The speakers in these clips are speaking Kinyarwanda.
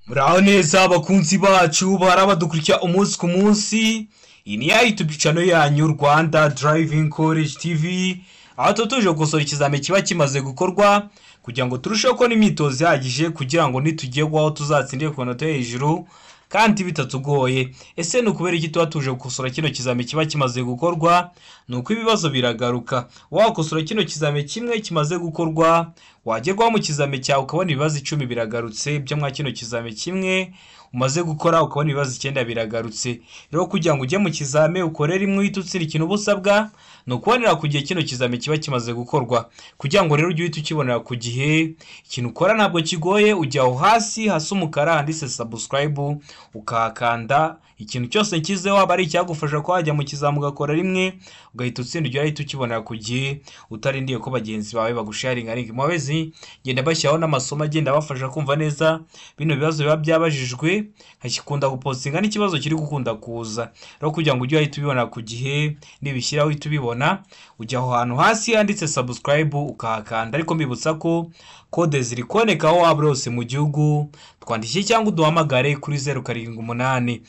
Muraho neza abakunzi bacu barabadukurikira umunsi ku munsi. Iyi ni ya YouTube channel yanyu Rwanda Driving College TV. Aho tuje gukosora ikizamini kiba kimaze gukorwa kugira ngo turusheho ko n'imyitozo ihagije kugira ngo nitugiye gwaho tuzatsindire ku nota hejuru kandi bitatugoye. Ese nukubera iki tuba tuje gukosora kino kizamini kiba kimaze gukorwa? Nuko ibibazo biragaruka. Wakosora kino kizamini kimwe kimaze gukorwa, wagerwaho mu kizamini cyawe ukabona ibibazo 10 biragarutse byo mwa kino kizamini kimwe umaze gukora ukabona ibibazo 9 biragarutse. Rero kugira ngo ujye mu kizamini ukorere imwe utsira ikintu busabwa no kubonera ku gihe kino kizamini kiba kimaze gukorwa. Kugira ngo rero ujye ukibonera ku gihe, ikintu ukora ntabwo kigoye, ujya aho hasi umukara handitse subscribe ukahakanda. Ikintu cyose nkizeho aba ari icyagufasha ko wajya mu kizamini ugakora rimwe ugahita utsinda ujya ahita ukibonera ku gihe utarindiye ko bagenzi bawe bagusharinga link. Mubezi genda bashyiraho n'amasomo agenda bafasha kumva neza bino bibazo biba byabajijwe, hakikunda gupostinga n'ikibazo kiri gukunda kuza. Rero kugira ngo ujye ahita ubibona ku gihe nibishyiraho uhita ubibona, ujya aho hantu hasi handitse subscribe ukahakanda. Ariko mbibutsa ko kode ziri koneka aho waba rose mu gihugu, twandikire cyangwa uduhamagare kuri 0789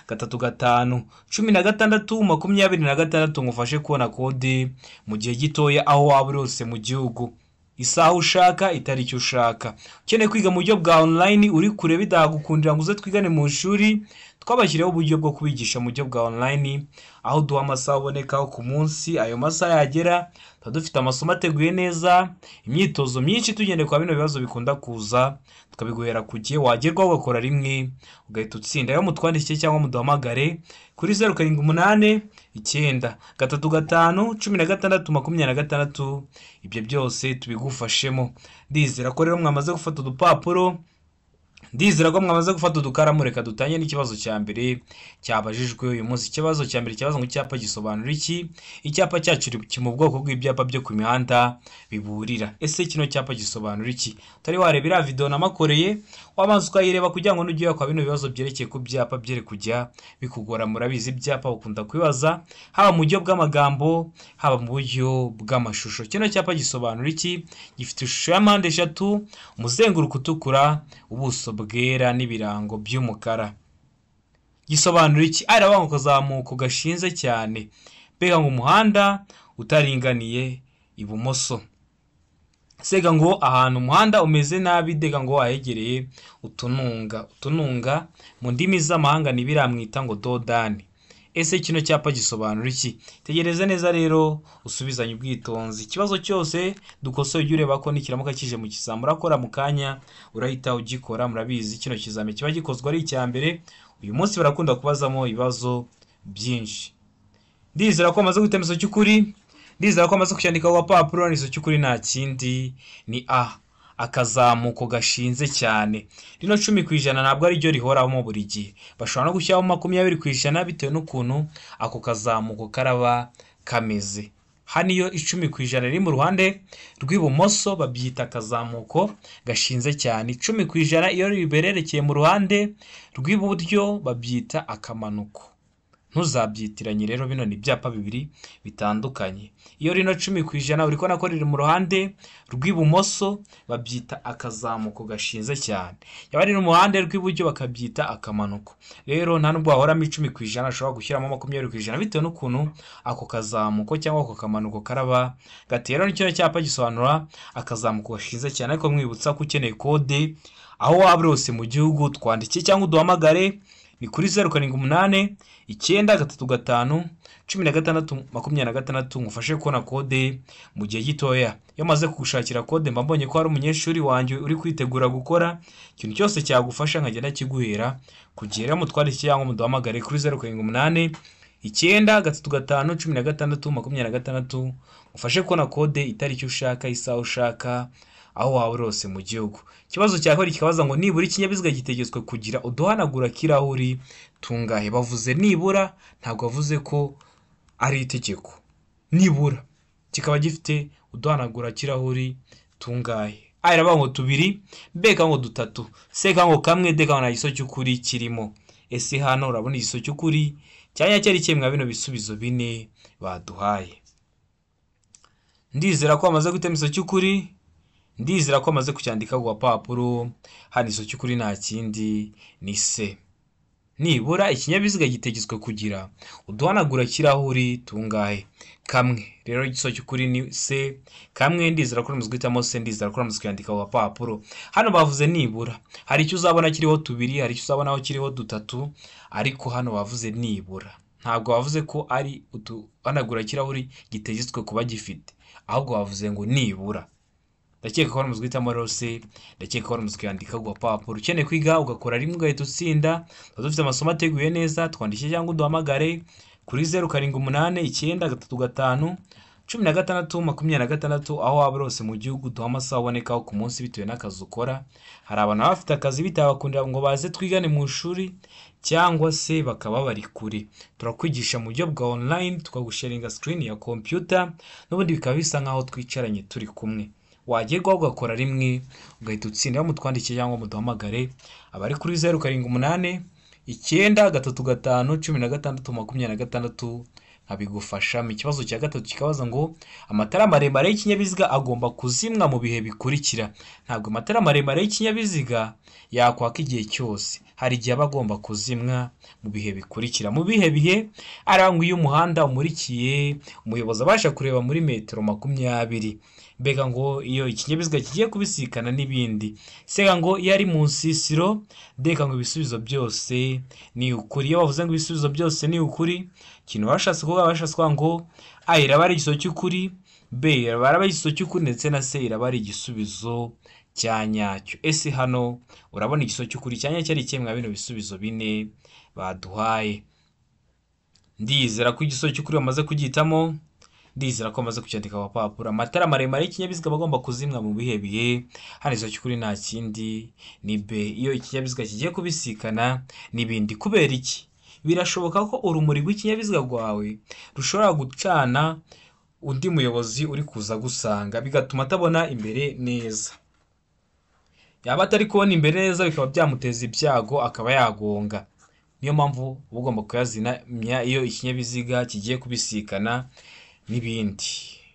935 16 ngufashe kubona kode mu gihe gitoya aho waba rose mu gihugu, isaha ushaka itariki ushaka. Ukeneye kwiga mu buryo bwa online uri kure bidagukundira ngo uze twigane mu shuri, twabashyireho uburyo bwo kubigisha mu buryo bwa online aho duha amasaha abonekaho ku munsi. Ayo masaha yagera dufite amasomo ateguye neza, imyitozo myinshi tugendeye kwa bino bibazo bikunda kuza, tukabiguhera ku gihe wagerwaho ugakora rimwe ugahita utsinda. Yo mutwandikire cyangwa muduhamagare kuri 0789 935 16 ibyo byose tubigufashemo. Ndizera ko rero mwamaze gufata udupapuro, ndizera ko mwamaze gufata udukaramu. Reka dutanye n'ikibazo cya mbere cyabajijwe uyu munsi. Ikibazo cya mbere kibazo ngo icyapa gisobanura iki? Icyapa cyacu kiri mu bwoko bw'ibyapa byo ku mihanda biburira. Ese kino cyapa gisobanura iki? Utari warebera video namakoreye wamanze ukayireba kugira ngo nugiye kwa bino bibazo byerekeye ku byapa byere kujya bikugora. Murabizi ibyapa ukunda kwibaza haba mu buryo bw'amagambo haba mu buryo bw'amashusho. Kino cyapa gisobanura iki? Gifite ishusho ya mpande eshatu, umuzenguruko utukura, ubuso bwera n'ibirango by'umukara. Gisobanura iki? Arabango kazamuko gashinze cyane, bega ngo umuhanda utaringaniye ibumoso. Sega ngo ahantu umuhanda umeze nabi, dega ngo wahegereye utununga mu ndimi z'amahanga nibiramwita ngo dodani. Ese kino cyapa gisobanura iki? Tegereza neza rero usubizanye ubwitonzi. Ikibazo cyose dukosoye ujye ureba ko nikiramuka kije mu kizamini urakora mu kanya urahita ugikora. Murabizi kino kizamini kiba gikozwe ari icya mbere. Uyu munsi barakunda kubazamo ibibazo byinshi. Ndizera ko amaze gutemesa cy'ukuri, ndizera ko amaze kucyandika ku papuro. Nizo cy'ukuri nta kindi ni akazamuko gashinze cyane. Rino 10% ntabwo ari ryo rihoraho buri gihe, bashobora no gushyiraho 20% bitewe n'ukuntu ako kazamuko karaba kameze. Hano iyo 10% riri mu ruhande rw'ibumoso babyita akazamuko gashinze cyane. 10% iyo ribererekeye mu ruhande rw'iburyo babyita akamanuko. Ntuzabyitiranye rero, bino ni byapa bibiri bitandukanye. Iyo rino 10% uri kona ko riri mu ruhande rw'ibumoso babyita akazamuko gashinze cyane, yaba riri mu ruhande rw'iburyo bakabyita akamanuko. Rero nta nubwo wahoramo 10% ashobora gushyiramo 20% bitewe n'ukuntu ako kazamuko cyangwa ako kamanuko karaba gatera. Nicyo cyapa gisobanura akazamuko gashinze cyane. Ariko mwibutsa ko ukeneye kode aho waba rose mu gihugu, twandike cyangwa uduhamagare ni kuri 0789 935 16 ngufashe kubona kode mu gihe gitoya. Iyo maze kugushakira kode mba mbonye ko hari umunyeshuri wanjye uri kwitegura gukora ikintu cyose cyagufasha nkagenda kiguhera kugera mu twandike cyangwa muduhamagare kuri 0789 935 16 ngufashe kubona kode itariki ushaka, isaha ushaka, aho waba rose mu gihugu. Ikibazo cyakora kikabaza ngo nibura ikinyabiziga gitegetswe kugira uduhanagura kirahuri tungahe? Bavuze nibura, ntabwo bavuze ko ari itegeko. Nibura kikaba gifite uduhanagura kirahuri tungahe? Arabango ngo 2, beka ngo 3, seka ngo kamwe, deka ngo nagiso cy'ukuri kirimo. Ese hano urabona igiso cy'ukuri cyanya cyari kimwe bino bisubizo bine baduhaye. Ndizera ko amaze gutemisa cy'ukuri ndizera ko amaze kucyandika ku gapapuro. Hano iso cy'ukuri nta kindi ni se. Nibura ikinyabiziga gitegetswe kugira uduhanagura kirahuri tungahe? Kamwe. Rero igiso cy'ukuri ni se. Kamwe ndizera ko uramaze guhitamo se, ndizera ko uramaze kuyandika ku gapapuro. Hano bavuze nibura. Hari icyo uzabona kiriho tubiri, hari icyo uzabona aho kiriho dutatu, ariko hano bavuze nibura. Ntabwo bavuze ko ari uduhanagura kirahuri gitegetswe kuba gifite, ahubwo bavuze ngo nibura. Ndakeka ko waramaze guhitamo rero se, ndakeka ko waramaze kuyandika ku gapapuro. Ukeneye kwiga ugakora rimwe ugahita utsinda. Tuba dufite amasomo ateguye neza, twandikire cyangwa uduhamagare kuri 0788 15 16 aho waba rose mu gihugu. Duha amasaha abonekaho ku munsi bitewe n'akazi ukora. Hari abantu baba bafite akazi bitabakundira ngo baze twigane mu ishuri, cyangwa se bakaba bari kure. Turakwigisha mu buryo bwa online, tukagusharinga screen ya computer, n'ubundi bikaba bisa nkaho twicaranye turi kumwe. Wagerwaho ugakora rimwe ugahita utsinda. Mutwandikiye cyangwa muduhamagare abari kuri 0788 15 16 nkabigufashamo. Ikibazo cya gatatu kikabaza ngo amatara maremare y'ikinyabiziga agomba kuzimwa mu bihe bikurikira. Ntabwo amatara maremare y'ikinyabiziga yakwaka igihe cyose. Hari igihe aba agomba kuzimwa mu bihe bikurikira. Mu bihe bihe arangwa iyo umuhanda umurikiye, umuyobozi abasha kureba muri metero 20. Mbega ngo iyo ikinyabiziga kigiye kubisikana n'ibindi. Sega ngo iyo ari mu nsisiro. Ndeka ngo ibisubizo byose ni ukuri. Iyo bavuze ngo ibisubizo byose ni ukuri, kintu bashatse kuvuga bashatse ngo A iraba ari igiso cy'ukuri, B iraba ari igiso cy'ukuri, ndetse na C iraba ari igisubizo cya nyacyo. Ese hano urabona igiso cy'ukuri cya nyacyo ari kimwe bino bisubizo bine baduhaye. Ndizera ko igiso cy'ukuri bamaze kugitamo. Ndizera ko amaze kucyandika ku gapapuro. Amatara maremare y'ikinyabiziga bagomba kuzimwa mu bihe bihe. Hano iso cy'ukuri nta kindi ni B, iyo ikinyabiziga kigiye kubisikana n'ibindi. Kubera iki? Birashoboka ko urumuri rw'ikinyabiziga rwawe rushobora gucana undi muyobozi uri kuza gusanga, bigatuma atabona imbere neza. Yaba atari kubona imbere neza bikaba byamuteza ibyago akaba yagonga. Niyo mpamvu uba ugomba kuyazimya iyo ikinyabiziga kigiye kubisikana n'ibindi.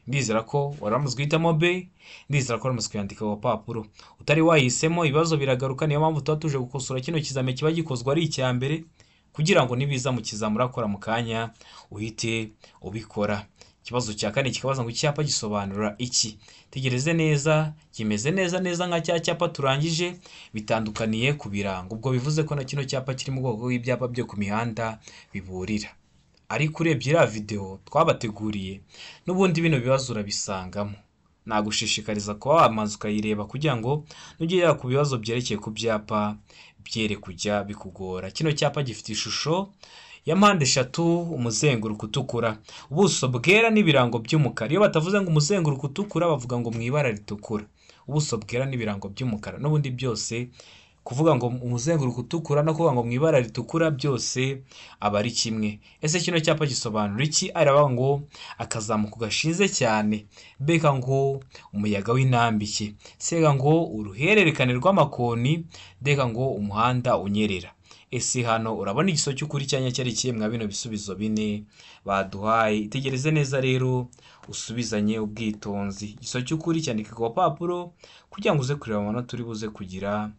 Ndizera ko waramaze guhitamo B, ndizera ko waramaze kuyandika ku gapapuro. Utari wahisemo ibibazo biragaruka. Niyo mpamvu tuba tuje gukosora kino kizame kiba gikozwe ari icya mbere, kugira ngo nibiza mu kizamura akora mu kanya uhite ubikora. Ikibazo cya kane kikabaza ngo icyapa gisobanura iki? Tegereze neza, kimeze neza nka cya cyapa turangije, bitandukaniye ku birango. Ubwo bivuze ko na kino cyapa kiri mu bwoko bw'ibyapa byo ku mihanda biburira. Ariko urebye iriya video twabateguriye, n'ubundi bino bibazo urabisangamo. Nagushishikariza kuba wamaze ukayireba kugira ngo nugera ku bibazo byerekeye ku byapa byere kujya bikugora. Kino cyapa gifite ishusho ya mpande eshatu, umuzenguruko utukura, ubuso bwera n'ibirango by'umukara. Iyo batavuze ngo umuzenguruko utukura bavuga ngo mu ibara ritukura. Ubuso bwera n'ibirango by'umukara. N'ubundi byose kuvuga ngo umuzenguruko utukura no kuvuga ngo mu ibara ritukura byose aba ari kimwe. Ese kino cyapa gisobanura iki? Aravuga ngo akazamuko gashinze cyane. Beka ngo umuyaga w'intambike. Sega ngo uruhererekane rw'amakoni. Deka ngo umuhanda unyerera. Ese hano urabona igiso cy'ukuri cyanya cyari kimwe bino bisubizo bine baduhaye. Itegereze neza rero usubizanye ubwitonzi. Igiso cy'ukuri cyandika ku gapapuro kugira ngo uze kureba amanota turi buze kugira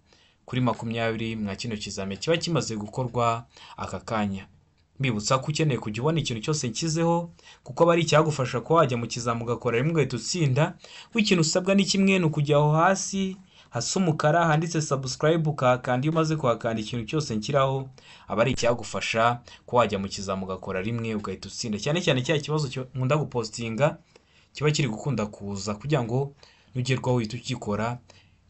kuri 20 mwa kino kizame kiba kimaze gukorwa aka kanya. Mbibutsa ko ukeneye kujya ubona ikintu cyose nkizeho, kuko bari cyagufasha ko wajya mu kizamu ugakora rimwe ugahita utsinda. W'ikintu usabwa ni kimwe, ni ukujya aho hasi hasa umukara handitse subscribe ukahakanda. Iyo umaze kuhakanda ikintu cyose nkiraho aba ari icyagufasha ko wajya mu kizamu ugakora rimwe ugahita utsinda. Cyane cyane cya kibazo nkunda gupostinga kiba kiri gukunda kuza kugira ngo nugerwaho uhite ukikora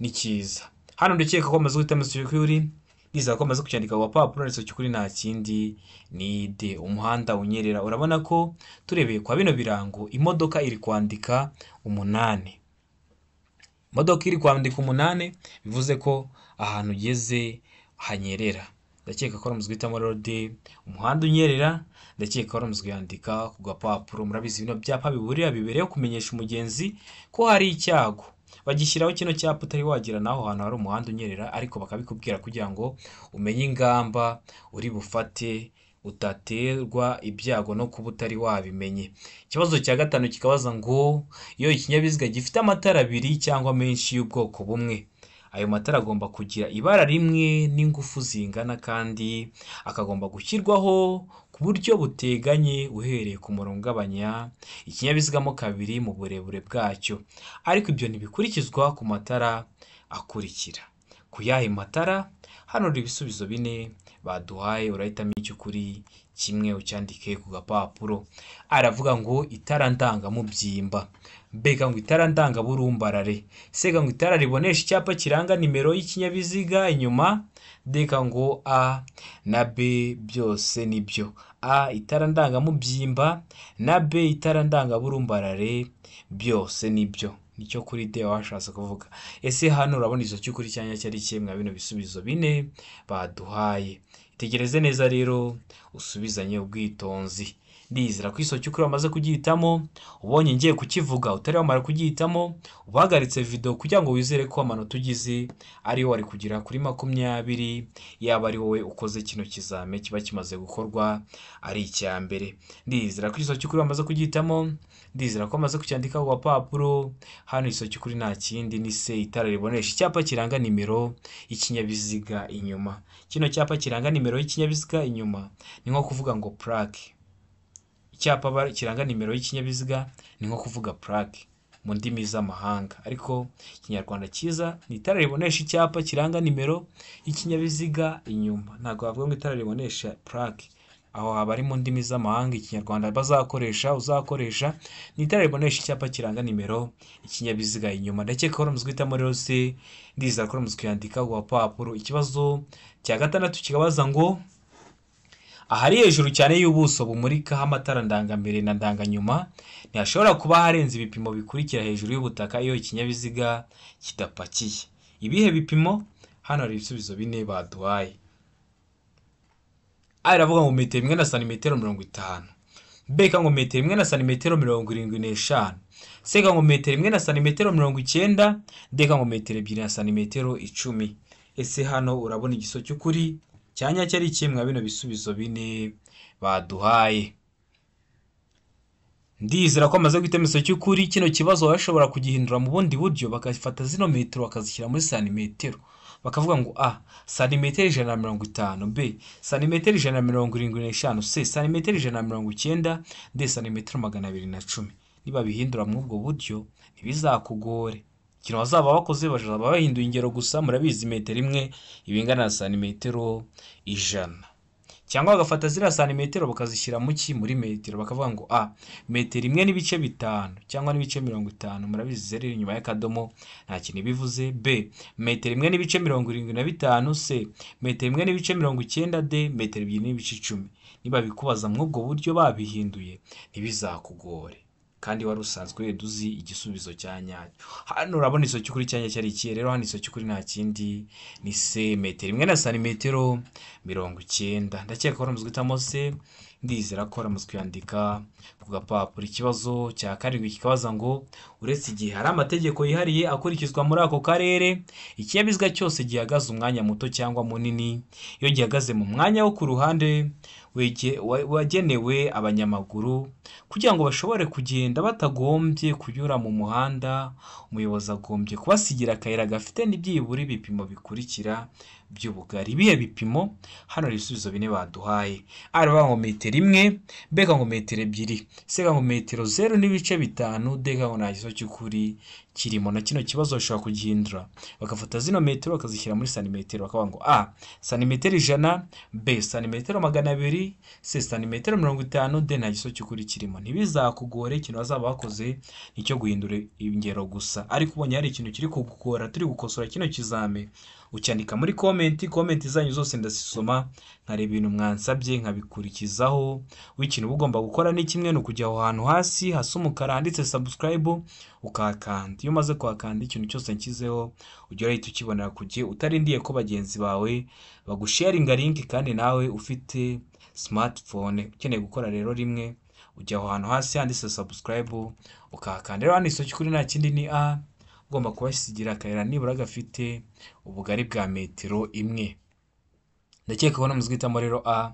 ni cyiza. Hano ndakeka ko amaze guhitamo iso cy'ukuri, ndizera ko amaze kucyandika ku gapapuro. Iso cy'ukuri nta kindi ni D, umuhanda unyerera. Urabona ko turebeye kwa bino birango imodoka iri kwandika 8. Imodoka iri kwandika 8 bivuze ko ahantu ugeze hanyerera. Ndakeka ko amaze guhitamo rero D, umuhanda unyerera. Ndakeka ko amaze kuyandika ku gapapuro. Murabizi bino byapa biburira bibereyeho kumenyesha umugenzi ko hari icyago. Bagishyiraho kino cyapa utari wagira naho hantu hari umuhanda unyerera, ariko bakabikubwira kugira ngo umenye ingamba uri bufate utaterwa ibyago no kuba utari wabimenye. Ikibazo cya gatanu kikabaza ngo iyo ikinyabiziga gifite amatara abiri cyangwa menshi y'ubwoko bumwe, ayo matara agomba kugira ibara rimwe n'ingufu zingana kandi akagomba gushyirwaho ku buryo buteganye uhereye ku murongo ugabanya ikinyabiziga mo kabiri mu burebure bwacyo, ariko ibyo ntibikurikizwa ku matara akurikira. Ku yahe matara? Hano hari ibisubizo bine baduhaye, urahitamo icy'ukuri kimwe ucyandike ku gapapuro. Aravuga ngo itara ndangamubyimba, mbega ngo itara ndangaburumbarare, sega ngo itara ribonesha icyapa kiranga nimero y'ikinyabiziga inyuma, deka ngo A na B byose nibyo. A itara ndangamubyimba na B itara ndangaburumbarare byose nibyo. Nicyo kuri D washatse kuvuga. Ese hano urabona izo cy'ukuri cyanya cyari kimwe bino bisubizo bine baduhaye. Itegereze neza rero usubizanye ubwitonzi. Ndizera ko iso cy'ukuri wamaze kugihitamo, ubonye ngiye kukivuga utari wamara kugihitamo, ubahagaritse video kugira ngo wizere ko amanota ugize ariyo wari kugira kuri 20, yaba ari wowe ukoze kino kizame kiba kimaze gukorwa ari icya mbere. Ndizera ko iso cy'ukuri wamaze kugihitamo, ndizera ko amaze kucyandika ku gapapuro. Hano iso cy'ukuri nta kindi ni se itara ribonesha icyapa kiranga nimero y'ikinyabiziga inyuma. Kino cyapa kiranga nimero y'ikinyabiziga inyuma ni nko kuvuga ngo plaque. Icyapa kiranga nimero y'ikinyabiziga ni nko kuvuga plaque mu ndimi z'amahanga, ariko Ikinyarwanda cyiza ni itara ribonesha icyapa kiranga nimero y'ikinyabiziga inyuma. Ntabwo bavuga ngo itara ribonesha plaque, aho haba ari mu ndimi z'amahanga. Ikinyarwanda uzakoresha ni itara ribonesha icyapa kiranga nimero y'ikinyabiziga inyuma. Ndakeka ko uramutse uhitamo rero se, ndizera ko uramutse kuyandika ku gapapuro. Ikibazo cya gatandatu kikabaza ngo ahari hejuru cyane y'ubuso bumurikaho amatara ndangambere na ndanganyuma ntihashobora kuba harenze ibipimo bikurikira hejuru y'ubutaka iyo ikinyabiziga kidapakiye. Ibihe bipimo? Hano hari ibisubizo bine baduhaye. Aravuga ngo metero 1 na santimetero 50, B ngo metero 1 na santimetero 75, C ngo metero 1 na santimetero 90, D ngo metero 2 na santimetero 10. Ese hano urabona igiso cy'ukuri cyanya cyari kimwe bino bisubizo bine baduhaye. Ndizera ko amaze guhitamo igiso cy'ukuri. Kino kibazo bashobora kugihindura mu bundi buryo, bakafata zino metero bakazishyira muri santimetero, bakavuga ngo A santimetero 150, B santimetero 175, C santimetero 190, D santimetero 210. Niba bihindura mu ubwo buryo ntibizakugore. Kino bazaba bakoze bajaba bahinduye ingero gusa, murabizi metero imwe ibingana na santimetero 100, cyangwa bagafata zira santimetero bakazishyira mu muri metero, bakavuga ngo A metero 1 n'ibice 5 cyangwa n'ibice 50, murabizi zero inyuma y'akadomo nta kintu bivuze. B metero 1 n'ibice 75, C metero 1 n'ibice 90, D metero 2 n'ibice 10. Niba bikubaza mu ubwo buryo babihinduye ntibizakugore, kandi wari usanzwe duzi igisubizo cya nyacyo. Hano urabona iso cy'ukuri cyanya cyari ikihe rero? Hano iso cy'ukuri nta kindi ni C metero 1 na santimetero 90. Ndakeka ko uramutse uhitamo C, ndizera ko uramutse kuyandika ku gapapuro. Ikibazo cya karindwi kikabaza ngo uretse igihe hari amategeko yihariye akurikizwa muri ako karere, ikinyabiziga cyose gihagaze umwanya muto cyangwa munini, iyo gihagaze mu mwanya wo ku ruhande wagenewe abanyamaguru kugira ngo bashobore kugenda batagombye kunyura mu muhanda, umuyobozi agombye kubasigira akayira gafite n'ibyibura ibipimo bikurikira by'ubugari. Ibihe bipimo? Hano hari ibisubizo bine baduhaye. Aravuga ngo metero 1, B ngo metero 2, C ngo metero 0 n'ibice 5, D ngo nta giso cy'ukuri kirimo. Na kino kibazo bashobora kugihindura, bagafata zino metero bakazishyira muri santimetero, bakavuga ngo A santimetero 100, B santimetero 200, C santimetero 50, D nta giso cy'ukuri kirimo. Ntibizakugore, ikintu bazaba bakoze nicyo guhindura ingero gusa. Ariko ubonye hari ikintu kiri kugukora turi gukosora kino kizame, ucyandika muri comment zanyu zose ndasisoma, nkareba ibintu mwansabye nkabikurikizaho. W'ikintu ugomba gukora ni kimwe, no kujya aho hantu hasi hasa umukara handitse subscribe ukakanda. Iyo umaze kuhakanda ikintu cyose nshyizeho ujya urahita ukibonera ku gihe, utarindiye ko bagenzi bawe bagusharinga link. Kandi nawe ufite smartphone ukeneye gukora rero rimwe, ujya aho hantu hasi handitse subscribe ukakanda. Rero hano iso cy'ukuri nta kindi ni A, ugomba kubasigira akayira nibura gafite ubugari bwa metero 1. Ndakeka ko namuzwitamo rero A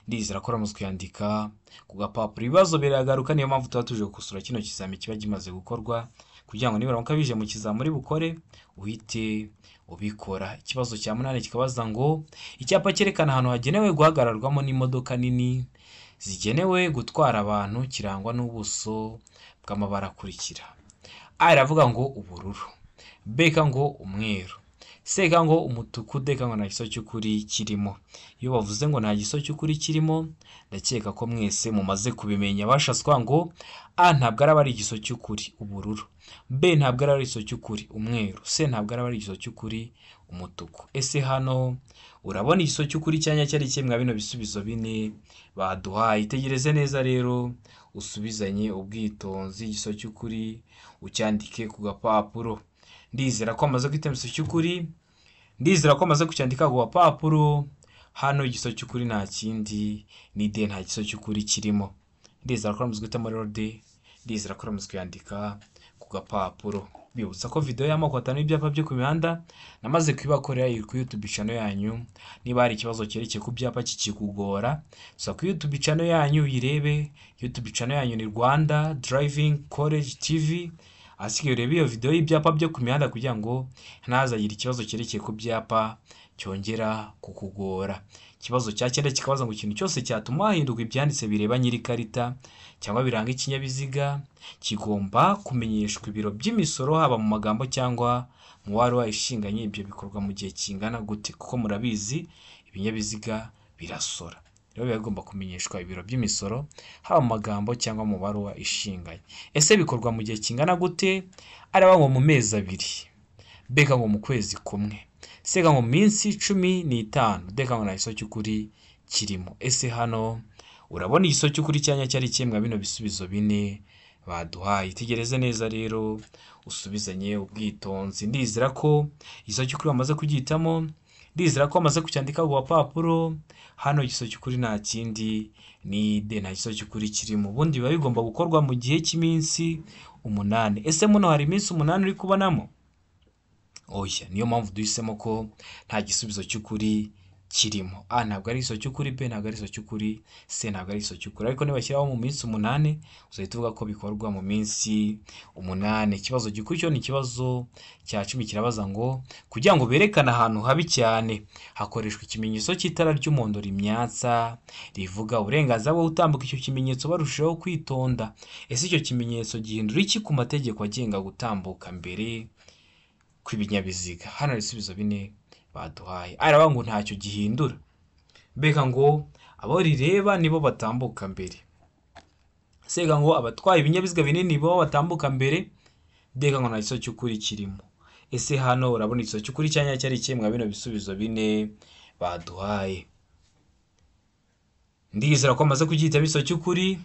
ndizera ko uramaze kuyandika ku gapapuro. Ibibazo biragaruka, niyo mpamvu tuba tuje gukosora kino kizami kiba kimaze gukorwa kugira ngo nibaramuka bije mu kizami uri bukore uhite ubikora. Ikibazo cya 8 kikabaza ngo icyapa cyerekana ahantu hagenewe guhagararwamo n'imodoka nini zigenewe gutwara abantu kirangwa n'ubuso bw'amabara akurikira. A iravuga ngo ubururu, B ngo umweru, C ngo umutuku, D ngo nta giso cy'ukuri kirimo. Iyo bavuze ngo nta giso cy'ukuri kirimo, ndakeka ko mwese mumaze kubimenya. Bashaswa ngo A ntabwo araba ari igiso cy'ukuri ubururu, B ntabwo araba ari igiso cy'ukuri umweru, C ntabwo araba ari igiso cy'ukuri umutuku. Ese hano urabona igiso cy'ukuri cyanya cyari kimwe bino bisubizo bine baduhaye. Itegereze neza rero usubizanye ubwitonzi igiso cy'ukuri ucyandike ku gapapuro. Ndizera ko amaze kwita igiso cy'ukuri, ndizera ko amaze kucyandika ku gapapuro. Hano igiso cy'ukuri nta kindi ni D, nta giso cy'ukuri kirimo. Ndizera ko amaze kwita muri D, ndizera ko amaze kuyandika ku gapapuro. Bibutsa ko video y'amoko 5 y'ibyapa byo ku mihanda namaze kwibakorera iri ku YouTube channel yanyu. Niba hari ikibazo cyerekeye ku byapa kikigugora, so ku YouTube channel yanyu uyirebe. YouTube channel yanyu ni Rwanda Driving College TV. Asigaye urebe iyo video y'ibyapa byo ku mihanda kugira ngo ntazagira ikibazo cyerekeye ku byapa cyongera kukugora. Ikibazo cya 9 kikabaza ngo ikintu cyose cyatuma hahinduka ibyanditse bireba nyiri karita cyangwa biranga ikinyabiziga kigomba kumenyeshwa ibiro by'imisoro, haba mu magambo cyangwa mu wari wayishinganye. Ibyo bikorwa mu gihe kingana gute? Kuko murabizi ibinyabiziga birasora, rero bigomba kumenyeshwa ibiro by'imisoro haba mu magambo cyangwa mu baruwa ishinganye. Ese bikorwa mu gihe kingana gute? Araba ngo mu mezi 2, B ngo mu kwezi kumwe, C ngo mu minsi 15, D ngo nta giso cy'ukuri kirimo. Ese hano urabona igiso cy'ukuri cyanya cyari kimwe bino bisubizo bine baduhaye. Itegereze neza rero usubizanye ubwitonzi. Ndizera ko igiso cy'ukuri bamaze kugihitamo, ndizera ko amaze kucyandika ku gapapuro. Hano igiso cy'ukuri nta kindi ni D, nta giso cy'ukuri kirimo. Ubundi biba bigomba gukorwa mu gihe cy'iminsi 8. Ese muno hari iminsi 8 uri kubonamo? Oya, niyo mpamvu duhisemo ko nta gisubizo cy'ukuri kirimo. A ntabwo ari igiso cy'ukuri, B ntabwo ari igiso cy'ukuri, C ntabwo ari igiso cy'ukuri. Ariko nibashyiraho mu minsi 8 uzahita uvuga ko bikorwa mu minsi 8. Ikibazo gikurikiyeho ni ikibazo cya 10 kirabaza ngo kugira ngo berekane ahantu habi cyane hakoreshwa ikimenyetso cy'itara ry'umuhondo rimyatsa rivuga uburenganzira bwo gutambuka. Icyo kimenyetso barushaho kwitonda. Ese icyo kimenyetso gihindura iki ku mategeko agenga gutambuka mbere kw'ibinyabiziga? Hano ibisubizo bine baduhaye. Araba ngo ntacyo gihindura, B ngo abo rireba nibo batambuka mbere, C ngo abatwaye ibinyabiziga binini bo batambuka mbere, D ngo nta giso cy'ukuri kirimo. Ese hano urabona igiso cy'ukuri cyanya cyari kimwe bino bisubizo bine baduhaye. Ndizera ko amaze kugihita igiso cy'ukuri,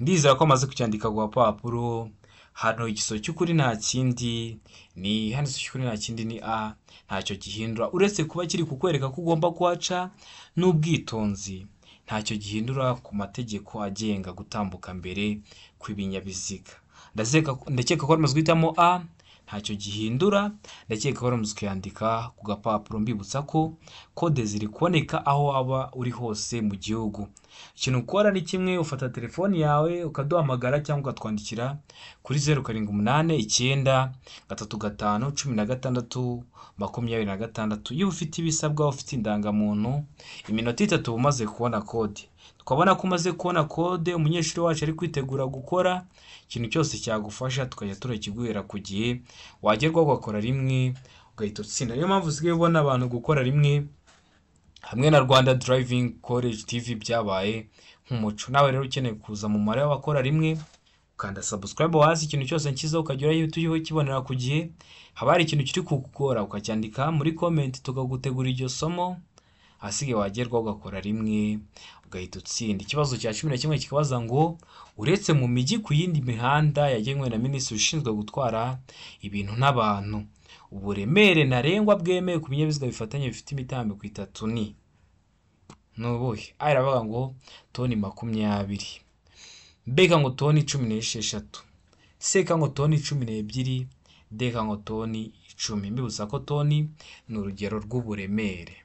ndizera ko amaze kucyandika ku gapapuro. Hano igiso cy'ukuri nta kindi ni, hano igiso cy'ukuri nta kindi ni A, ntacyo gihindura uretse kuba kiri kukwereka ko ugomba kuhaca n'ubwitonzi. Ntacyo gihindura ku mategeko agenga gutambuka mbere kw'ibinyabiziga. Ndakeka ko bamaze guhitamo A, ntacyo gihindura. Ndakeka ko bamaze kuyandika ku gapapuro. Mbibutsa ko kode ziri kuboneka aho waba uri hose mu gihugu. Ikintu ukora ni kimwe, ufata telefoni yawe ukaduhamagara cyangwa ukatwandikira kuri 0789351626. Iyo ufite ibisabwa, ufite indangamuntu, iminota 3 umaze kubona kode. Twabona ko umaze kubona kode, umunyeshuri wacu ari kwitegura gukora ikintu cyose cyagufasha, tukajya turakiguhera ku gihe. Wagerwa ugakora rimwe ugahita utsinda. Niyo mpamvu usigaye ubona abantu gukora rimwe hamwe na Rwanda Driving College TV byabaye nk'umuco. Nawe rero ukeneye kuza mu mara y'abakora rimwe, ukanda subscribe hasi, ikintu cyose nkiza ukagera YouTube kibonera ku gihe. Haba hari ikintu kiri kugukora ukacyandika muri comment tukagutegura iryo somo. Asigaye wagerwa ugakora rimwe ugahita utsinda. Ikibazo cya 11 kikabaza ngo uretse mu mijyi ku yindi mihanda yagenwe na Minisitiri ushinzwe gutwara ibintu n'abantu, uburemere ntarengwa bwemewe ku binyabiziga bifatanye bifite imitambiko 3 ni nubuhe? A iravuga ngo toni 20, B ngo toni 16, C ngo toni 12, D ngo toni 10. Mbibutsa ko toni ni urugero rw'uburemere.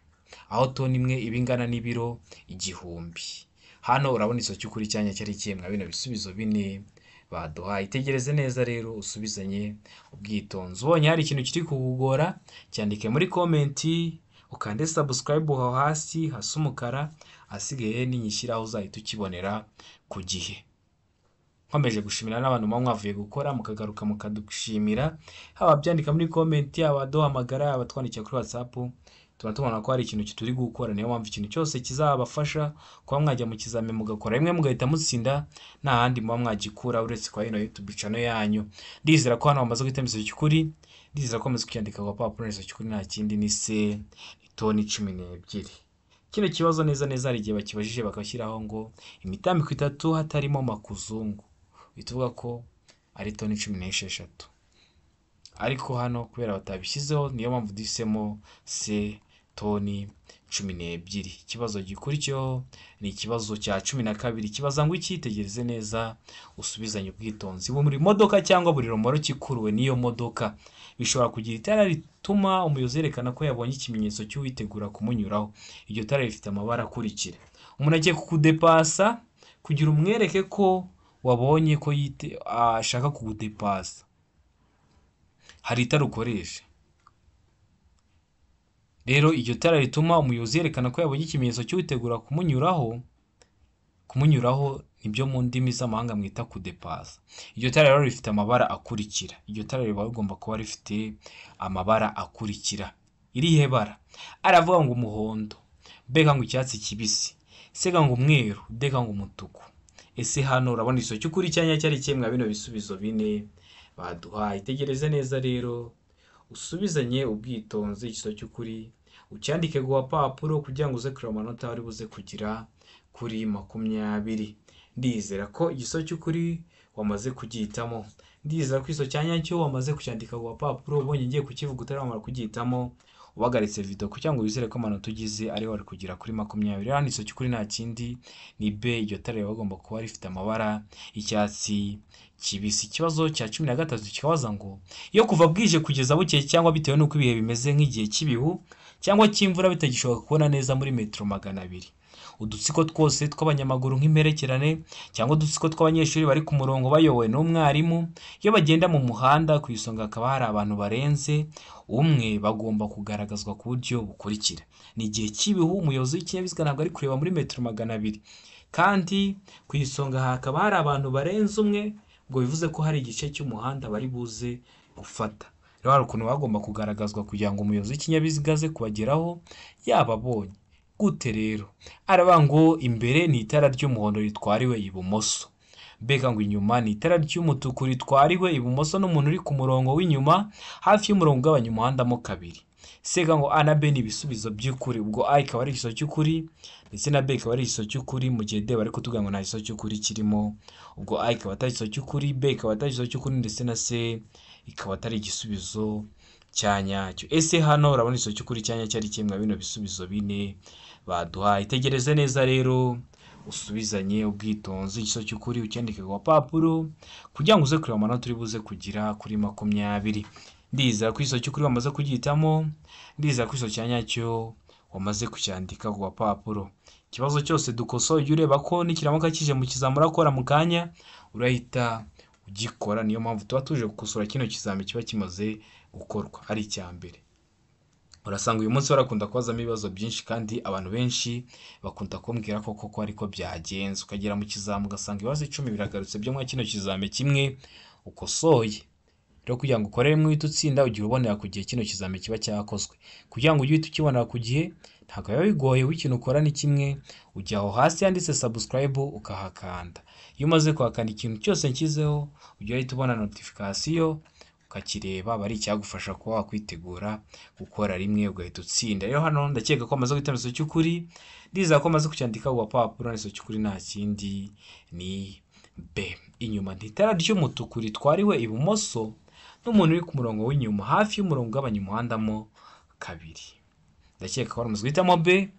aho toni imwe iba ingana n'ibiro 1000. Hano urabona iso cy'ukuri cyanya cyari kimwe bino bisubizo bine baduhaye. Itegereze neza rero usubizanye ubwitonzi. Ubonye hari ikintu kiri kugugora cyandike muri komenti, ukande subscribe aho hasi hasa umukara, asigaye ninyishyiraho uzahita ukibonera ku gihe. Nkomeje gushimira n'abantu mwavuye gukora mukagaruka mukadushimira, haba byandika muri komenti, abaduhamagara, abatwandikira kuri WhatsApp, tubona ko hari ikintu kituri gukora. Niyo mpamvu ikintu cyose kizabafasha kuba mwajya mu kizame mugakora rimwe mugahita mutsinda, nta handi muba mwagikura uretse kwa ino YouTube channel yanyu. Ndizera ko hano bamaze guhita iso cy'ukuri, ndizera ko bamaze kucyandika ku papuro iso cy'ukuri nta kindi ni se toni 12. Kino kibazo neza hari igihe bakibajije bakashyiraho ngo imitambiko 3 hatarimo makuzungu, bituvuga ko ari toni 16. Ariko hano kubera batabishyizeho niyo mpamvu disemo se toni 12. Ikibazo gikurikiyeho ni ikibazo cya 12. Kibaza ngo ikitegereze neza usubizanye ubwitonzi. Muri modoka cyangwa buri romoro kikuruwe niyo modoka bishobora kugira itara rituma umuyobozi yerekana ko yabonye ikimenyetso cy'uwitegura kumunyuraho. Iryo tara rifite amabara akurikira. Umuntu agiye kukudepasa kugira umwereke ko wabonye ko ashaka kugudepasa, hari itara ukoresha. Rero iryo tara rituma umuyobozi yerekana ko yabonye ikimenyetso cy'uwitegura kumunyuraho nibyo mu ndimi z'amahanga mwita kudepasa. Iryo tara rero rifite amabara akurikira. Iryo tara riba rigomba kuba rifite amabara akurikira. Irihe bara? Aravuga ngo umuhondo, beka ngo icyatsi kibisi, sega ngo umweru, deka ngo umutuku. Ese hano urabona iso cy'ukuri cyanya cyari kimwe bino bisubizo bine baduhaye. Itegereze neza rero usubizanye ubwitonzi iso cy'ukuri, ucyandike ku papuro kugira ngo uze kureba amanota ari buze kugira kuri 20. Ndizera ko igiso cy'ukuri wamaze kugihitamo. Ndizera ko iso cyanya cyo wamaze kucyandika ku papuro, ubonye ngiye kukivuga utaramara kugihitamo ubagaritse video kugira ngo wizere ko amanota ugize ari wari kugira kuri 20. Hano iso cy'ukuri nta kindi ni B. Iryo tara bagomba kuba rifite amabara y'icyatsi kibisi. Ikibazo cya 13 kikabaza ngo iyo kuva bwije kugeza bukeye cyangwa bitewe n'uko ibihe bimeze nk'igihe cy'ibihu cyangwa cy'imvura bitagishoboka kubona neza muri metero 200, udutsiko twose tw'abanyamaguru nk'imperekerane cyangwa udutsiko tw'abanyeshuri bari ku murongo bayobowe n'umwarimu, iyo bagenda mu muhanda ku isonga akaba hari abantu barenze umwe, bagomba kugaragazwa ku buryo bukurikira. Ni igihe cy'ibihu, umuyobozi w'ikinyabiziga ntabwo ari kureba muri metero 200 kandi ku isonga hakaba hari abantu barenze umwe, ngo bivuze ko hari igice cy'umuhanda bari buze gufata. Rero hari ukuntu bagomba kugaragazwa kugira ngo umuyobozi w'ikinyabiziga aze kubageraho yababonye. Gute rero? Aravuga ngo imbere ni itara ry'umuhondo ritwariwe ibumoso, beka ngo inyuma ni itara ry'umutuku ritwariwe ibumoso n'umuntu uri ku murongo w'inyuma hafi y'umurongo ugabanya umuhanda mo kabiri. Sega ngo A na B ni ibisubizo by'ukuri, ubwo A ikaba ari igiso cy'ukuri ndetse na B ikaba ari igiso cy'ukuri, mu gihe D bari kutuvuga ngo nta giso cy'ukuri kirimo, ubwo A ikaba atari igiso cy'ukuri, B ikaba atari igiso cy'ukuri ndetse na C ikaba atari igisubizo cyanyacyo. Ese hano urabona igiso cy'ukuri cyanya cyari kimwe bino bisubizo bine baduhaye. Itegereze neza rero usubizanye ubwitonzi igiso cy'ukuri, ucyandike ku papuro kugira ngo uze kureba amanota uri buze kugira kuri 20. Ndizera ko igiso cy'ukuri wamaze kugihitamo, ndizera ko igiso cyanyacyo wamaze kucyandika ku papuro. Ikibazo cyose dukosoye ujye ureba ko nikiramuka kije mu kizamura akora mu kanya urahita ugikora. Niyo mpamvu tuba tuje gukosora kino kizami kiba kimaze gukorwa ari icyambere. Urasanga uyu munsi barakunda kwazamo ibibazo byinshi kandi abantu benshi bakunda kumbwira ko koko ariko byagenze. Ukagera mu kizamu ugasanga ibibazo 10 biragarutse byo mwa kino kizame kimwe ukosoye. Rero kugira ngo ukorere mu itutsinda ugira ubonera ku gihe kino kizame kiba cyakozwe. Kugira ngo ujye ukibonera ku gihe ntabwo biba bigoye, w'ikintu ukora ni kimwe, ujya aho hasi yanditse subscribe ukahakanda. Iyo umaze kuhakanda ikintu cyose nshyizeho ujya uhita ubona notification ukakireba, bari cyagufasha kuba wakwitegura gukora rimwe ugahita utsinda. Rero hano ndakeka ko amaze guhitamo iso cy'ukuri, ndiza ko amaze kucyandika ku papuro n'iso cy'ukuri nta kindi ni B. Inyuma ni itara ry'umutuku ritwariwe ibumoso n'umuntu uri ku murongo w'inyuma hafi y'umurongo ugabanya umuhanda mo kabiri. Ndakeka ko amaze guhitamo B.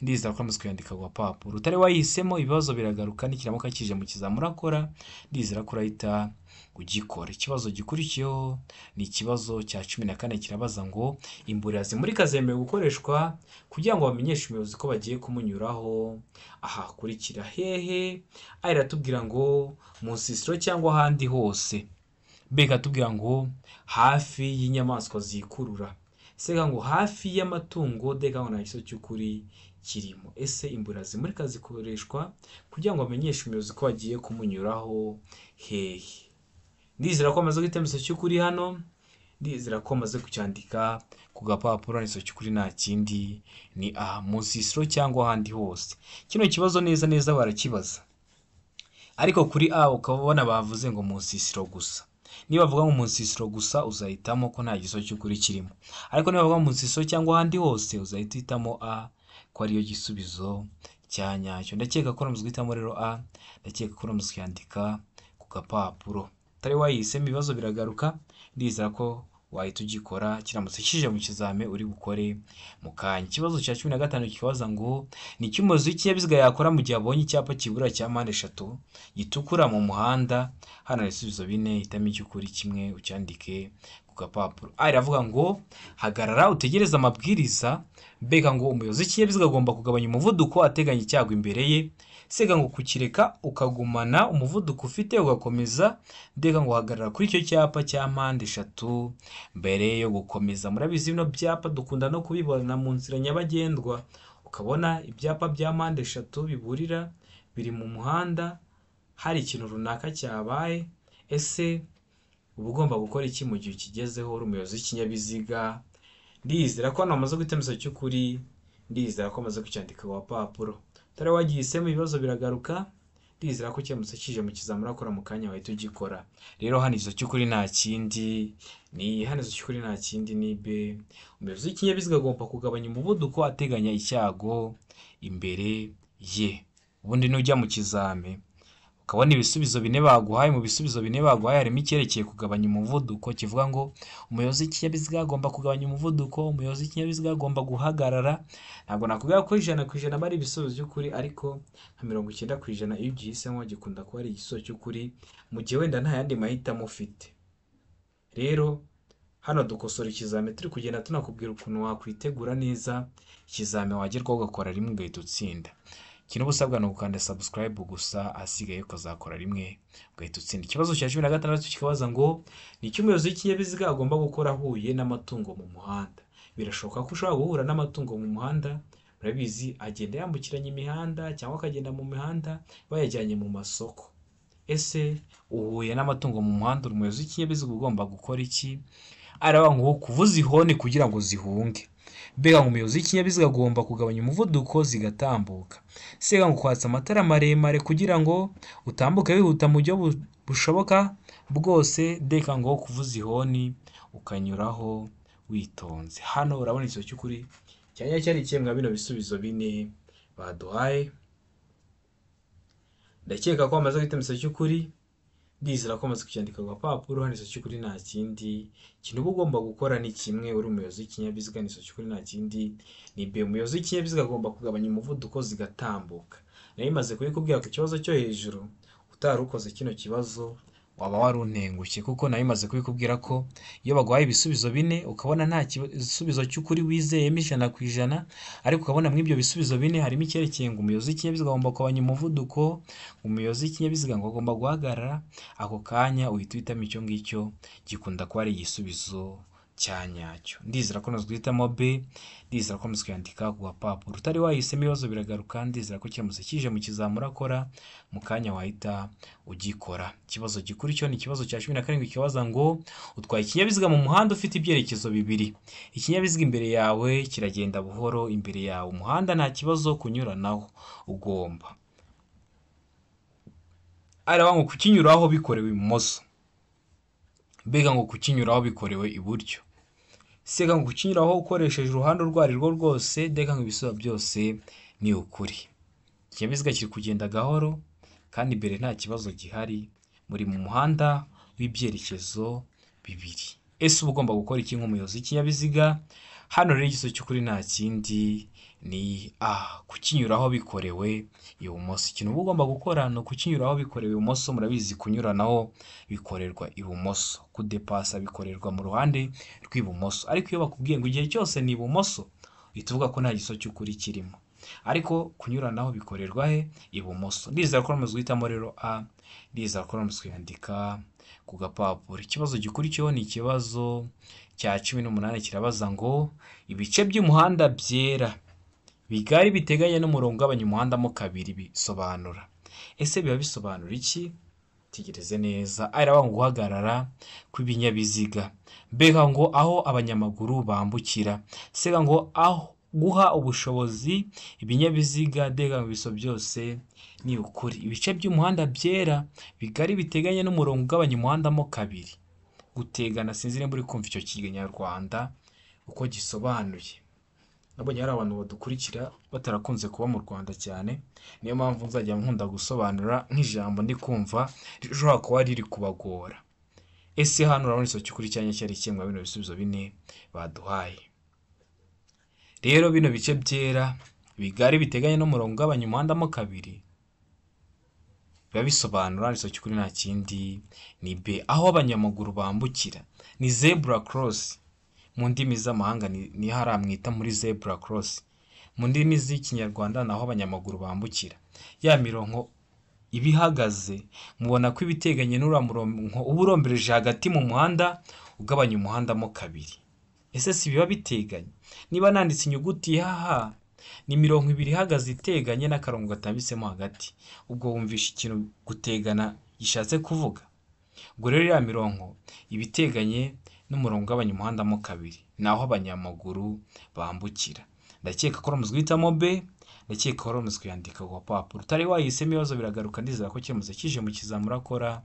ndizera ko wamaze kuyandika ku gapapuro. Utari wayihisemo ibibazo biragaruka nikiramuka kije mu kizamini urakora, ndizera ko urahita ugikora. Ikibazo gikurikiyeho ni ikibazo cya 14 kirabaza ngo imburira zimurika zemewe gukoreshwa kugira ngo bamenyeshe umuyobozi ko bagiye kumunyuraho aha kurikira hehe. Iratubwira ngo mu nsisiro cyangwa ahandi hose. Beka tubwira ngo hafi y'inyamaswa zikurura. Sega ngo hafi y'amatungo, deka ngo nta giso cy'ukuri kirimo. Ese imburira zimurika zikoreshwa kugira ngo bamenyeshe umuyobozi ko bagiye kumunyuraho hehe. Ndizera ko amaze guhita igiso cy'ukuri hano, ndizera ko amaze kucyandika ku gapapuro. Igiso cy'ukuri nta kindi ni aha mu nsisiro cyangwa ahandi hose. Kino kibazo neza neza barakibaza, ariko kuri A ukaba ubona bavuze ngo mu nsisiro gusa. Niba bavuga ngo mu nsisiro gusa uzahitamo ko nta giso cy'ukuri kirimo, ariko niba bavuga mu nsisiro cyangwa ahandi hose uzahita uhitamo A ko ariyo gisubizo cya nyacyo. Ndakeka ko uramaze guhitamo rero A, ndakeka ko uramaze kuyandika ku gapapuro. Utari wayihisemo ibibazo biragaruka, ndizera ko wahita ugikora kiramutse kije mu kizame uri bukore mu kanya. Ikibazo cya 15 kibaza ngo ni iki umuyobozi w'ikinyabiziga yakora mu gihe abonye icyapa kibura cya mpande 3 gitukura mu muhanda. Hano ibisubizo 4, hitamo icy'ukuri kimwe ucyandike ku gapapuro. Iravuga ngo hagarara utegereze amabwiriza. Beka ngo umuyobozi w'ikinyabiziga agomba kugabanya umuvuduko ateganya icyago imbere ye. Sega ngo kukireka ukagumana umuvuduko ufite ugakomeza. Deka ngo hagarara kuri icyo cyapa cya mpande 3 mbere yo gukomeza. Murabizi bino byapa dukunda no kubibona mu nzira nyabagendwa, ukabona ibyapa bya mpande 3 biburira biri mu muhanda hari ikintu runaka cyabaye. Ese uba ugomba gukora iki mu gihe ukigezeho uri umuyobozi w'ikinyabiziga? Ndizera ko hano amaze guhita igiso cy'ukuri, ndizera ko amaze kucyandika ku gapapuro. Utari wagihisemo ibibazo biragaruka, ndizera ko kiramutse kije mu kizamini urakora mu kanya wahita ugikora. Rero hano igiso cy'ukuri nta kindi ni B. Umuyobozi w'ikinyabiziga agomba kugabanya umuvuduko ateganya icyago imbere ye. Ubundi nujya mu kizame ukabona ibisubizo 4 baguhaye, mu bisubizo 4 baguhaye harimo icyerekeye kugabanya umuvuduko, kivuga ngo umuyobozi w'ikinyabiziga agomba kugabanya umuvuduko, umuyobozi w'ikinyabiziga agomba guhagarara. Ntabwo nakubwira ko 100% bari ibisubizo by'ukuri, ariko nka 90% iyo ugihisemo gikunda kuba ari igisubizo cy'ukuri mu gihe wenda nta yandi mahitamo ufite. Rero hano dukosora ikizame turi kugenda tunakubwira ukuntu wakwitegura neza ikizame wagerwaho ugakora rimwe ugahita utsinda. Ikintu busabwa ni ugukanda subscribe gusa, asigaye ukazakora rimwe ugahita utsinda. Ikibazo cya 16 kikabaza ngo ni iki umuyobozi w'ikinyabiziga agomba gukora ahuye n'amatungo mu muhanda. Birashoboka ko ushobora guhura n'amatungo mu muhanda, murabizi agenda yambukiranya imihanda cyangwa akagenda mu mihanda bayajyanye mu masoko. Ese uhuye n'amatungo mu muhanda, umuyobozi w'ikinyabiziga ugomba gukora iki? Aravuga ngo kuvuza ihoni kugira ngo zihunge. Bega ngo umuyobozi w'ikinyabiziga agomba kugabanya umuvuduko zigatambuka. Sega ngo kwatsa amatara maremare kugira ngo utambuke wihuta mu buryo bushoboka bwose. Deka ngo kuvuza ihoni ukanyuraho witonze. Hano urabona igiso cy'ukuri cyanya cyari cyemwa bino bisubizo 4 baduhaye. Ndakeka ko amaze guhita igiso cy'ukuri, ndizera ko amaze kucyandika ku gapapuro. Hano igiso cy'ukuri nta kindi kintu uba ugomba gukora ni kimwe, uri umuyobozi w'ikinyabiziga. Igiso cy'ukuri nta kindi ni B. Umuyobozi w'ikinyabiziga agomba kugabanya umuvuduko zigatambuka. Nayo imaze kubikubwira ku kibazo cyo hejuru, utari ukoze kino kibazo waba waruntengushye, kuko nayo imaze kubikubwira ko iyo baguhaye ibisubizo 4 ukabona nta gisubizo cy'ukuri wizeyemo 100%, ariko ukabona muri ibyo bisubizo 4 harimo icyerekeye ngo umuyobozi w'ikinyabiziga agomba kugabanya umuvuduko, umuyobozi w'ikinyabiziga ngo agomba guhagarara, ako kanya uhita uhitamo icyo ngicyo gikunda kuba ari igisubizo cya nyacyo. Ndizera ko nazo guhitamo B, ndizera ko muzi kuyandika ku gapapuro. Utari wahisemo ibibazo biragaruka, ndizera ko kiramutse kije mu kizamini urakora mu kanya wahita ugikora. Ikibazo gikurikiyeho ni ikibazo cya 17 kibaza ngo utwaye ikinyabiziga mu muhanda ufite ibyerekezo 2. Ikinyabiziga imbere yawe kiragenda buhoro, imbere yawe umuhanda nta kibazo kunyuranaho ugomba. Aravuga ngo kukinyuraho bikorewe ibumoso. Bega ngo kukinyuraho bikorewe iburyo. Sega ngo kukinyuraho ukoresheje uruhande urwo ari rwo rwose. Deka ngo ibisubizo byose ni ukuri. Ikinyabiziga kiri kugenda gahoro kandi imbere nta kibazo gihari, muri mu muhanda w'ibyerekezo 2. Ese uba ugomba gukora iki nk'umuyobozi w'ikinyabiziga? Hano rero igisubizo cy'ukuri nta kindi ni A, kukinyuraho bikorewe ibumoso. Ikintu uba ugomba gukora ni ukukinyuraho bikorewe ibumoso. Murabizi kunyuranaho bikorerwa ibumoso, kudepasa bikorerwa mu ruhande rw'ibumoso. Ariko iyo bakubwiye ngo igihe cyose ni ibumoso, uhita uvuga ko nta gisubizo cy'ukuri kirimo. Ariko kunyuranaho bikorerwa he? Ibumoso. Ndizera ko mumaze guhitamo rero A, ndizera ko mumaze kuyandika ku gapapuro. Ikibazo gikurikiyeho ni ikibazo cya 18, kirabaza ngo ibice by'umuhanda byera bigari biteganye n'umurongo ugabanya umuhanda mo kabiri bisobanura. Ese biba bisobanura iki? Tegereze neza. Araba ngo guhagarara kw'ibinyabiziga, mbega ngo aho abanyamaguru bambukira, sega ngo aho guha ubushobozi ibinyabiziga, dega mu biso byose ni ukuri. Ibice by'umuhanda byera bigari biteganye n'umurongo ugabanya umuhanda mo kabiri. Gutegana sinzi nimba uri kumva icyo kinyarwanda uko gisobanuye. Nabonye hari abantu badukurikira batarakunze kuba mu Rwanda cyane, niyo mpamvu nzajya nkunda gusobanura nk'ijambo ndi kumva rishobora kuba riri kubagora. Ese hano urabona iso cy'ukuri cyanya cyari kimwe bino bisubizo bine baduhaye. Rero bino bice byera bigari biteganye n'umurongo ugabanya umuhanda mo kabiri biba bisobanura iso cy'ukuri nta kindi ni B, aho abanyamaguru bambukira. Ni zebra cross mu ndimi z'amahanga, ni haramwita muri zebra cross. Mu ndimi z'ikinyarwanda naho abanyamaguru bambukira. Ya mirongo ibihagaze mubona ko ibiteganye n'ura murongo uburombereje hagati mu muhanda ugabanya umuhanda mo kabiri. Ese si biba biteganye? Niba nanditse inyuguti haha ni mirongo ibiri ihagaze iteganye n'akarongo gatambitsemo hagati, ubwo wumvisha ikintu gutegana gishatse kuvuga. Ubwo rero ya mirongo ibiteganye n'umurongo ugabanya umuhanda mo kabiri naho abanyamaguru bambukira. Ndakeka ko muzi guhitamo B, ndakeka ko muzi kuyandika ku papuro. Utari wahisemo ibibazo biragaruka, ndizera ko kiramutse kije mu kizamura akora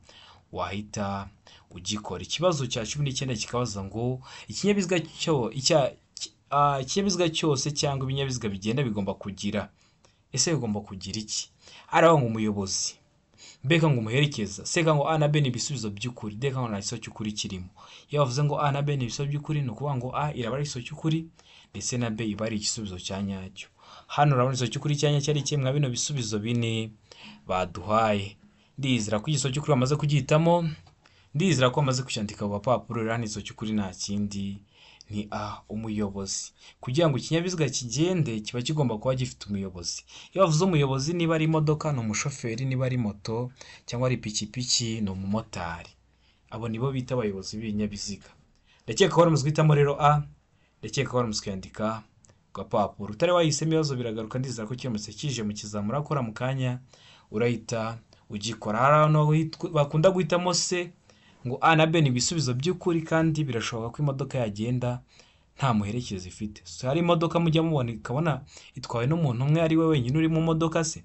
wahita ugikora. Ikibazo cya 19 kikabaza ngo ikinyabiziga cyose cyangwa ibinyabiziga bigenda bigomba kugira. Ese bigomba kugira iki? Araho ngo umuyobozi, mbega ngo umuherekeza, sega ngo A na B ni ibisubizo by'ukuri, deka ngo nta gisubizo cy'ukuri kirimo. Iyo bavuze ngo A na B ni ibisubizo by'ukuri, ni ukuvuga ngo A iraba ari igisubizo cy'ukuri ndetse na B iba ari igisubizo cya nyacyo. Hano urabona igisubizo cy'ukuri cyanya cyari kimwe bino bisubizo bine baduhaye. Ndizera ko igisubizo cy'ukuri bamaze kugihitamo, ndizera ko bamaze kucyandika ku papuro. Rero igisubizo cy'ukuri nta kindi ni A, umuyobozi. Kugira ngo ikinyabiziga kigende kiba kigomba kuba gifite umuyobozi. Iyo bavuze umuyobozi, niba ari imodoka ni umushoferi, niba ari moto cyangwa ari ipikipiki ni umumotari. Abo nibo bita abayobozi b'ibinyabiziga. Ndakeka ko bamaze guhitamo rero A, ndakeka ko bamaze kuyandika ku papuro. Utari wahisemo ibibazo biragaruka, ndizera ko kiramutse kije mu kizamura akora mu kanya urahita ugikora. Hari abantu bakunda guhitamo C ngo A na B ni ibisubizo by'ukuri, kandi birashoboka ko imodoka yagenda nta muherekeza ifite. Hari imodoka mujya mubona ikabona itwawe n'umuntu umwe ari we wenyine uri mu modoka se?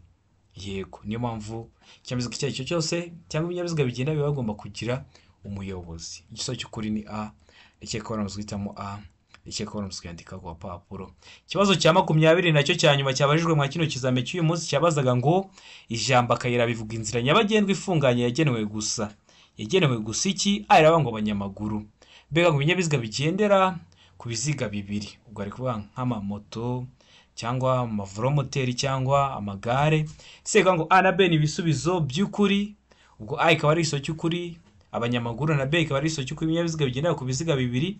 Yego, niyo mpamvu ikinyabiziga icyo ari cyo cyose cyangwa ibinyabiziga bigenda biba bagomba kugira umuyobozi. Igisubizo cy'ukuri ni A, ndakeka ko bamaze guhitamo A, ndakeka ko bamaze kuyandika ku papuro. Ikibazo cya 20 nacyo cya nyuma cyabajijwe mu kino kizame cy'uyu munsi cyabazaga ngo ijambo akayira bivuga inzira nyabagendwa ifunganye yagenewe gusa. Yagenewe gusa iki? Araba ngo abanyamaguru, mbega ngo ibinyabiziga bigendera ku biziga bibiri. Ubwo ari kuvuga nk'amamoto cyangwa amavoromoteri cyangwa amagare. Sega ngo A na B ni ibisubizo by'ukuri, ubwo A ikaba ari igisubizo cy'ukuri, abanyamaguru na B ikaba ari igisubizo cy'ukuri, ibinyabiziga bigendera ku biziga bibiri,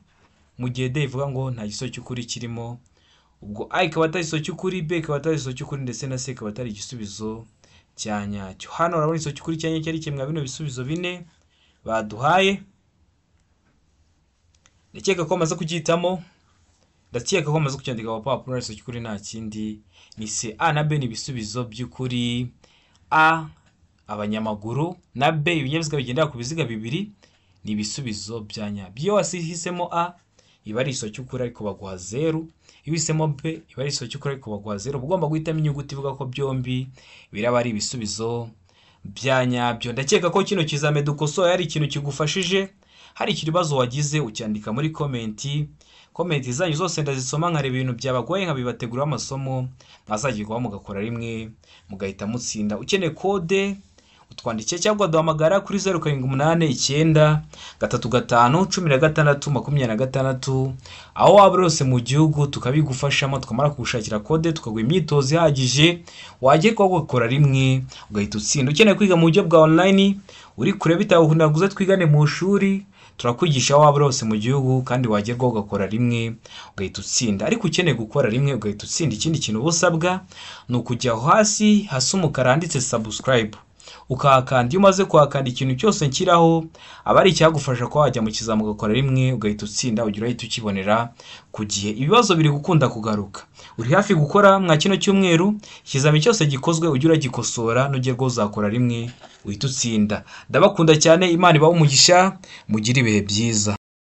mu gihe D ivuga ngo nta gisubizo cy'ukuri kirimo. Ubwo A ikaba atari igisubizo cy'ukuri, B ikaba atari igisubizo cy'ukuri, ndetse na C ikaba atari igisubizo cya nyacyo. Hano urabona igisubizo cy'ukuri cyanya cyari kimwe bino bisubizo bine baduhaye. Ndakeka ko bamaze kugihitamo, ndakeka ko bamaze kucyandika ku papuro. Igisubizo cy'ukuri nta kindi ni C, A na B ni ibisubizo by'ukuri. A abanyamaguru na B ibinyabiziga bigendera ku biziga bibiri ni ibisubizo bya nyabyo. Iyo wasihisemo A iba ari igisubizo cy'ukuri ariko baguha 0, iyo uhisemo B iba ari igisubizo cy'ukuri ariko baguha 0. Ugomba guhitamo inyuguti ivuga ko byombi biraba ari ibisubizo bya nyabyo. Ndakeka ko kino kizame dukosoye ari ikintu kigufashije. Hari ikibazo wagize ucyandika muri komenti. Komenti zanyu zose ndazisoma nkareba ibintu byabagoye nkabibategura amasomo mwazagirwaho mugakora rimwe mugahita mutsinda. Ukeneye kode utwandikiye cyangwa duhamagara kuri 0789 35 16 aho waba rose mu gihugu tukabigufashamo, tukamara kugushakira kode tukaguha imyitozo ihagije wagerwaho gukora rimwe ugahita utsinda. Ukeneye kwiga mu buryo bwa online uri kure bitagukunda guza twigane mu shuri, turakwigisha waba rose mu gihugu kandi wagerwaho ugakora rimwe ugahita utsinda. Ariko ukeneye gukora rimwe ugahita utsinda, ikindi kintu busabwa ni ukujya hasi umukara handitse subscribe ukahakanda. Iyo umaze kuhakanda ikintu cyose nshyiraho aba ari icyagufasha ko wajya mu kizami ugakora rimwe ugahita utsinda, ugira uhita ukibonera ku gihe. Ibibazo biri gukunda kugaruka, uri hafi gukora mwa kino cyumweru, ikizami cyose gikozwe ugira uragikosora, nugerwaho uzakora rimwe uhita utsinda. Ndabakunda cyane, Imana ibahe umugisha, mugire ibihe byiza.